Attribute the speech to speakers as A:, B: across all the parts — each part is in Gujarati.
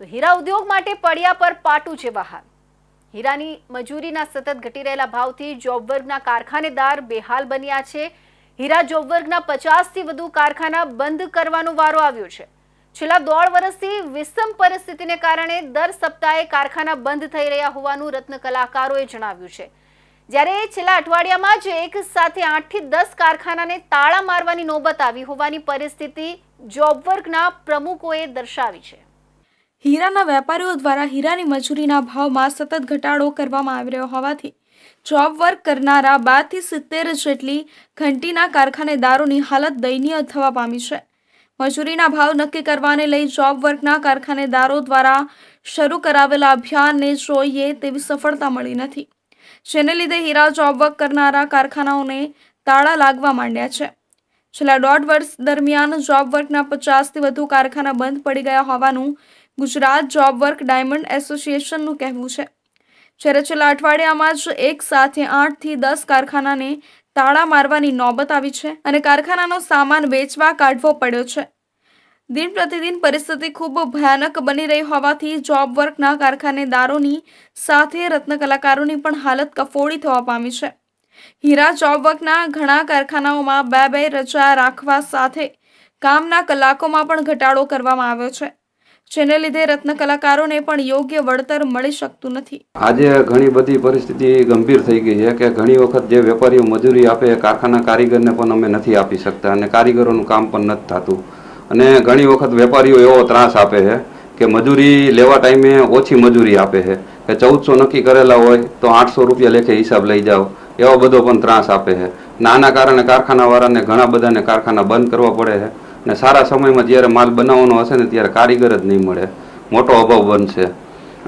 A: તો હીરા ઉદ્યોગ માટે પડ્યા પર પાટું જેવા હાલ। હીરાની મજૂરીના સતત ઘટી રહેલા ભાવથી જોબ વર્ગના કારખાનેદાર બેહાલ બન્યા છે। હીરા જોબ વર્ગના 50 થી વધુ કારખાના બંધ કરવાનો વારો આવ્યો છે। છેલ્લા 1.5 વર્ષથી વિષમ પરિસ્થિતિને કારણે દર સપ્તાહે કારખાના બંધ થઈ રહ્યા હોવાનું રત્ન કલાકારોએ જણાવ્યું છે। જ્યારે છેલ્લા અઠવાડિયામાં જ એક સાથે 8 થી 10 કારખાનાને તાળા મારવાની નોબત આવી હોવાની પરિસ્થિતિ જોબ વર્ગના પ્રમુખોએ દર્શાવી છે।
B: હીરાના વેપારીઓ દ્વારા હીરાની મજૂરીના ભાવમાં સતત ઘટાડો કરવામાં આવી રહ્યો હોવાથી જોબ વર્ક કરનારા 12 થી 70 જેટલી ઘંટીના કારખાનેદારોની હાલત દયનીય થવા પામી છે। મજૂરીના ભાવ નક્કી કરવાને લઈ જોબ વર્કના કારખાનેદારો દ્વારા શરૂ કરાવેલા અભિયાનને જોઈએ તેવી સફળતા મળી નથી, જેને લીધે હીરા જોબ વર્ક કરનારા કારખાનાઓને તાળા લાગવા માંડ્યા છે। છેલ્લા 1.5 વર્ષ દરમિયાન જોબ વર્કના 50 થી વધુ કારખાના બંધ પડી ગયા હોવાનું ગુજરાત જોબ વર્ક ડાયમંડ એસોસિએશનનું કહેવું છે। જ્યારે છેલ્લા અઠવાડિયામાં જ એક સાથે 8 થી 10 કારખાનાને તાળા મારવાની નોબત આવી છે અને કારખાનાનો સામાન વેચવા કાઢવો પડ્યો છે। દિન પ્રતિદિન પરિસ્થિતિ ખૂબ ભયાનક બની રહી હોવાથી જોબ વર્કના કારખાનેદારોની સાથે રત્ન કલાકારોની પણ હાલત કફોડી થવા પામી છે। હીરા જોબ વર્કના ઘણા કારખાનાઓમાં 2 રજા રાખવા સાથે કામના કલાકોમાં પણ ઘટાડો કરવામાં આવ્યો છે, જેને લીધે રત્ન કલાકારોને પણ યોગ્ય વળતર મળી શકતું નથી।
C: આજે ઘણી બધી પરિસ્થિતિ ગંભીર થઈ ગઈ છે કે ઘણી વખત જે વેપારીઓ મજૂરી આપે કારખાના કારીગરને પણ અમે નથી આપી શકતા અને કારીગરોનું કામ પણ નથી થતું અને ઘણી વખત વેપારીઓ એવો ત્રાસ આપે છે કે મજૂરી લેવા ટાઈમે ઓછી મજૂરી આપે છે કે 1400 નક્કી કરેલા હોય તો 800 રૂપિયા લેખે હિસાબ લઈ જાઓ, એવો બધો પણ ત્રાસ આપે છે। નાના કારણે કારખાનાવાળાને ઘણા બધાને કારખાના બંધ કરવા પડે છે અને સારા સમયમાં જ્યારે માલ બનાવવાનો હશે ને ત્યારે કારીગર જ નહીં મળે, મોટો અભાવ બનશે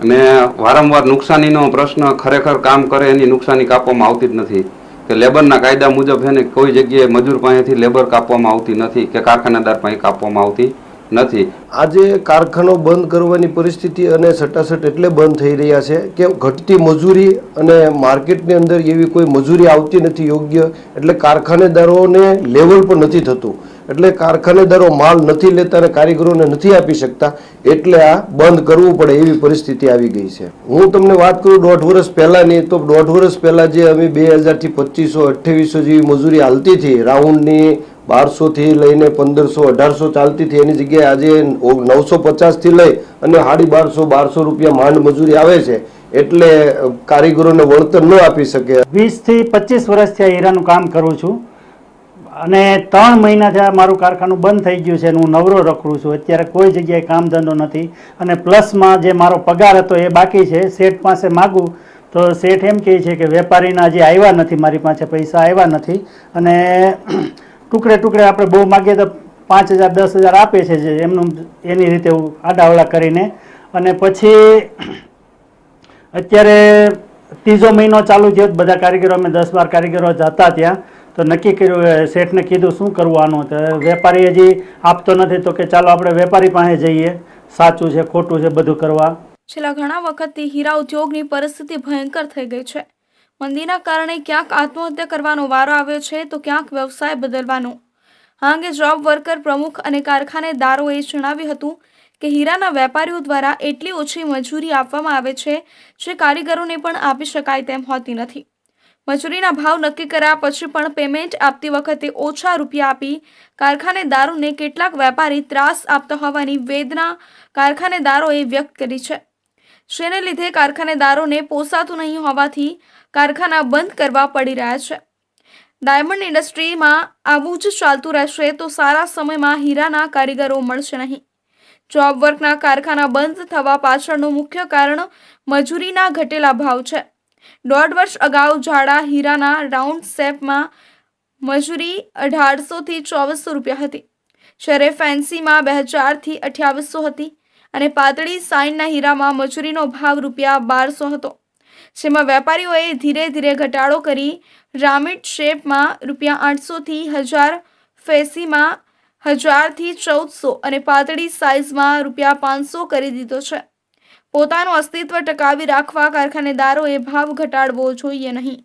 C: અને વારંવાર નુકસાનીનો પ્રશ્ન ખરેખર કામ કરે એની નુકસાની કાપવામાં આવતી જ નથી કે લેબરના કાયદા મુજબ છે ને કોઈ જગ્યાએ મજૂર પાસેથી લેબર કાપવામાં આવતી નથી કે કારખાનેદાર પાસે કાપવામાં આવતી નથી।
D: આજે કારખાનો બંધ કરવાની પરિસ્થિતિ અને સટાસટ એટલે બંધ થઈ રહ્યા છે કે ઘટતી મજૂરી અને માર્કેટની અંદર એવી કોઈ મજૂરી આવતી નથી યોગ્ય, એટલે કારખાનેદારોને લેવલ પણ નથી થતું, એટલે કારખાનેદારો માલ નથી લેતા અને કારીગરોને નથી આપી શકતા, એટલે આ બંધ કરવું પડે એવી પરિસ્થિતિ આવી ગઈ છે। હું તમને વાત કરું 1.5 વર્ષ પહેલાની, તો 1.5 વર્ષ પહેલા જે અમે 2000 થી 2500 2800 જેવી મજૂરી હાલતી હતી, રાઉન્ડની 1200 થી લઈને 1500 1800 ચાલતી હતી, એની જગ્યાએ આજે 950 થી લઈ અને 1250 રૂપિયા માંડ મજૂરી આવે છે, એટલે કારીગરોને વળતર ન આપી શકે।
E: 20 થી 25 વર્ષથી આ હીરાનું કામ કરું છું અને 3 મહિનાથી આ મારું કારખાનું બંધ થઈ ગયું છે અને હું નવરો રખડું છું। અત્યારે કોઈ જગ્યાએ કામ ધંધો નથી અને પ્લસમાં જે મારો પગાર હતો એ બાકી છે। શેઠ પાસે માગું તો શેઠ એમ કહે છે કે વેપારીના હજી આવ્યા નથી, મારી પાસે પૈસા આવ્યા નથી અને ટુકડે ટુકડે આપણે બહુ માગીએ તો 5000 10,000 આપે છે, જે એમનું એની રીતે આડાવડા કરીને અને પછી અત્યારે 3જો મહિનો ચાલુ થયો, બધા કારીગરો અમે 10-12 કારીગરો હતા ત્યાં, તો નક્કી કર્યું, શેઠને કીધું શું કરવાનું, તો વેપારી હજી આપતો નથી તો કે ચાલો આપણે વેપારી પાસે જઈએ, સાચું છે ખોટું છે બધું કરવા।
B: છેલ્લા ઘણા વખતથી હીરા ઉદ્યોગની પરિસ્થિતિ ભયંકર થઈ ગઈ છે। મંદીના કારણે ક્યાંક આત્મહત્યા કરવાનો વારો આવ્યો છે તો ક્યાંક વ્યવસાય બદલવાનો। આ અંગે જોબ વર્કર પ્રમુખ અને કારખાનેદારોએ જણાવ્યું હતું કે હીરાના વેપારીઓ દ્વારા એટલી ઓછી મજૂરી આપવામાં આવે છે જે કારીગરોને પણ આપી શકાય તેમ હોતી નથી। મજૂરીના ભાવ નક્કી કર્યા પછી પણ પેમેન્ટ આપતી વખતે ઓછા રૂપિયા આપી કારખાનેદારોને કેટલાક વેપારી ત્રાસ આપતા હોવાની વેદના કારખાનેદારોએ વ્યક્ત કરી છે, જેને લીધે કારખાનેદારોને પોસાતું નહીં હોવાથી કારખાના બંધ કરવા પડી રહ્યા છે। ડાયમંડ ઇન્ડસ્ટ્રીમાં આવું જ ચાલતું રહેશે તો સારા સમયમાં હીરાના કારીગરો મળશે નહીં। જોબ વર્કના કારખાના બંધ થવા પાછળનું મુખ્ય કારણ મજૂરીના ઘટેલા ભાવ છે। 1.5 વર્ષ અગાઉ જાડા હીરાના રાઉન્ડ શેપમાં મજૂરી 1800 થી 2400 રૂપિયા હતી, જ્યારે ફેન્સીમાં 2000 થી 2800 હતી અને પાતળી સાઇનના હીરામાં મજૂરીનો ભાવ રૂપિયા 1200 હતો, જેમાં વેપારીઓએ ધીરે ધીરે ઘટાડો કરી રામિડ શેપમાં રૂપિયા 800 થી 1000, ફેસીમાં 1000 થી 1400 અને પાતળી સાઇઝમાં રૂપિયા 500 કરી દીધો છે। પોતાનું અસ્તિત્વ ટકાવી રાખવા કારખાનેદારોએ ભાવ ઘટાડવો જોઈએ નહીં।